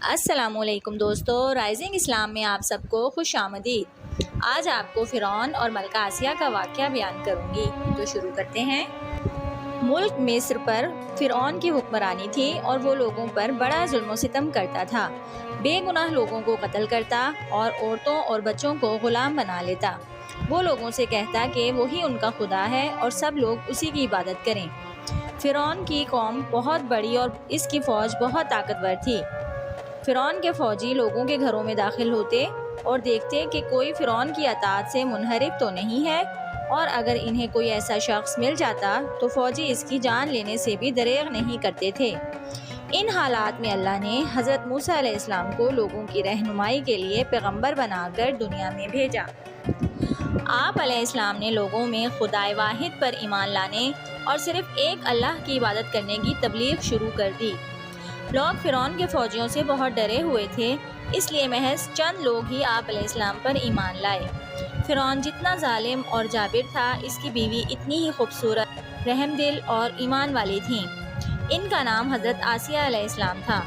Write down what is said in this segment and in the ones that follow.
السلام علیکم دوستو، رائزنگ اسلام میں آپ سب کو خوش آمدید۔ آج آپ کو فرعون اور ملکہ آسیہ کا واقعہ بیان کروں گی، تو شروع کرتے ہیں۔ ملک مصر پر فرعون کی حکمرانی تھی اور وہ لوگوں پر بڑا ظلم و ستم کرتا تھا، بے گناہ لوگوں کو قتل کرتا اور عورتوں اور بچوں کو غلام بنا لیتا۔ وہ لوگوں سے کہتا کہ وہی ان کا خدا ہے اور سب لوگ اسی کی عبادت کریں۔ فرعون کی قوم بہت بڑی اور اس کی فوج بہت طاقتور تھی۔ فرعون کے فوجی لوگوں کے گھروں میں داخل ہوتے اور دیکھتے کہ کوئی فرعون کی اطاعت سے منحرف تو نہیں ہے، اور اگر انہیں کوئی ایسا شخص مل جاتا تو فوجی اس کی جان لینے سے بھی دریغ نہیں کرتے تھے۔ ان حالات میں اللہ نے حضرت موسیٰ علیہ السلام کو لوگوں کی رہنمائی کے لیے پیغمبر بنا کر دنیا میں بھیجا۔ آپ علیہ السلام نے لوگوں میں خدائے واحد پر ایمان لانے اور صرف ایک اللہ کی عبادت کرنے کی تبلیغ شروع کر دی۔ لوگ فرعون کے فوجیوں سے بہت ڈرے ہوئے تھے، اس لیے محض چند لوگ ہی آپ علیہ السلام پر ایمان لائے۔ فرعون جتنا ظالم اور جابر تھا، اس کی بیوی اتنی ہی خوبصورت، رحم دل اور ایمان والی تھیں۔ ان کا نام حضرت آسیہ علیہ السلام تھا۔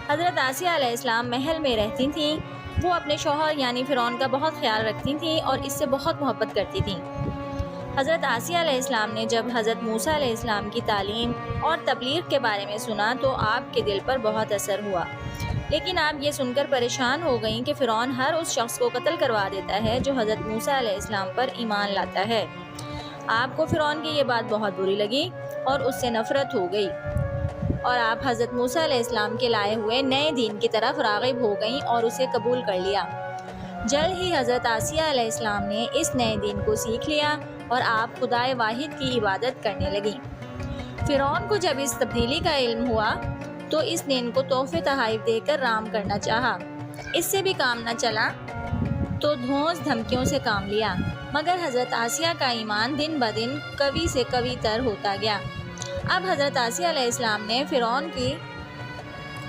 حضرت آسیہ علیہ السلام محل میں رہتی تھیں۔ وہ اپنے شوہر یعنی فرعون کا بہت خیال رکھتی تھیں اور اس سے بہت محبت کرتی تھیں۔ حضرت آسیہ علیہ السلام نے جب حضرت موسیٰ علیہ السلام کی تعلیم اور تبلیغ کے بارے میں سنا تو آپ کے دل پر بہت اثر ہوا، لیکن آپ یہ سن کر پریشان ہو گئیں کہ فرعون ہر اس شخص کو قتل کروا دیتا ہے جو حضرت موسیٰ علیہ السلام پر ایمان لاتا ہے۔ آپ کو فرعون کی یہ بات بہت بری لگی اور اس سے نفرت ہو گئی، اور آپ حضرت موسیٰ علیہ السلام کے لائے ہوئے نئے دین کی طرف راغب ہو گئیں اور اسے قبول کر لیا۔ جلد ہی حضرت آسیہ علیہ السلام نے اس نئے دین کو سیکھ لیا اور آپ خدائے واحد کی عبادت کرنے لگیں۔ فرعون کو جب اس تبدیلی کا علم ہوا تو اس نے ان کو تحفے تحائف دے کر رام کرنا چاہا۔ اس سے بھی کام نہ چلا تو دھونس دھمکیوں سے کام لیا، مگر حضرت آسیہ کا ایمان دن بدن قوی سے قوی تر ہوتا گیا۔ اب حضرت آسیہ علیہ السلام نے فرعون کی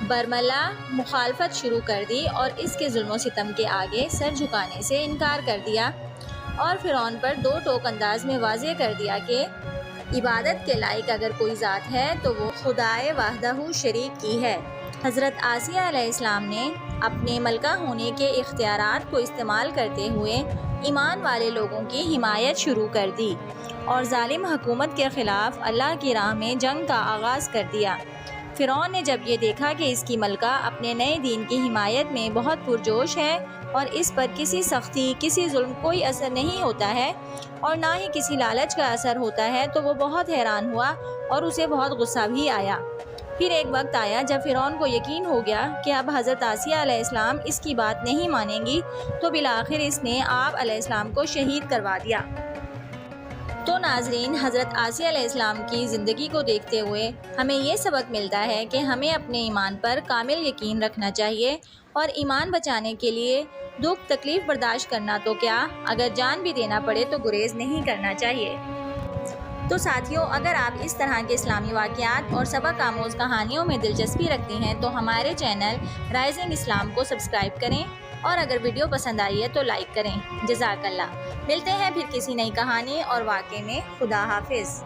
برملا مخالفت شروع کر دی اور اس کے ظلم و ستم کے آگے سر جھکانے سے انکار کر دیا، اور فرعون پر دو ٹوک انداز میں واضح کر دیا کہ عبادت کے لائق اگر کوئی ذات ہے تو وہ خدائے وحدہ شریک کی ہے۔ حضرت آسیہ علیہ السلام نے اپنے ملکہ ہونے کے اختیارات کو استعمال کرتے ہوئے ایمان والے لوگوں کی حمایت شروع کر دی اور ظالم حکومت کے خلاف اللہ کی راہ میں جنگ کا آغاز کر دیا۔ فرعون نے جب یہ دیکھا کہ اس کی ملکہ اپنے نئے دین کی حمایت میں بہت پرجوش ہے اور اس پر کسی سختی، کسی ظلم کوئی اثر نہیں ہوتا ہے اور نہ ہی کسی لالچ کا اثر ہوتا ہے، تو وہ بہت حیران ہوا اور اسے بہت غصہ بھی آیا۔ پھر ایک وقت آیا جب فرعون کو یقین ہو گیا کہ اب حضرت آسیہ علیہ السلام اس کی بات نہیں مانیں گی، تو بالآخر اس نے آپ علیہ السلام کو شہید کروا دیا۔ تو ناظرین، حضرت آسیہ علیہ السلام کی زندگی کو دیکھتے ہوئے ہمیں یہ سبق ملتا ہے کہ ہمیں اپنے ایمان پر کامل یقین رکھنا چاہیے، اور ایمان بچانے کے لیے دکھ تکلیف برداشت کرنا تو کیا، اگر جان بھی دینا پڑے تو گریز نہیں کرنا چاہیے۔ تو ساتھیوں، اگر آپ اس طرح کے اسلامی واقعات اور سبق آموز کہانیوں میں دلچسپی رکھتے ہیں تو ہمارے چینل رائزنگ اسلام کو سبسکرائب کریں، اور اگر ویڈیو پسند آئی ہے تو لائک کریں۔ جزاک اللہ۔ ملتے ہیں پھر کسی نئی کہانی اور واقعے میں۔ خدا حافظ۔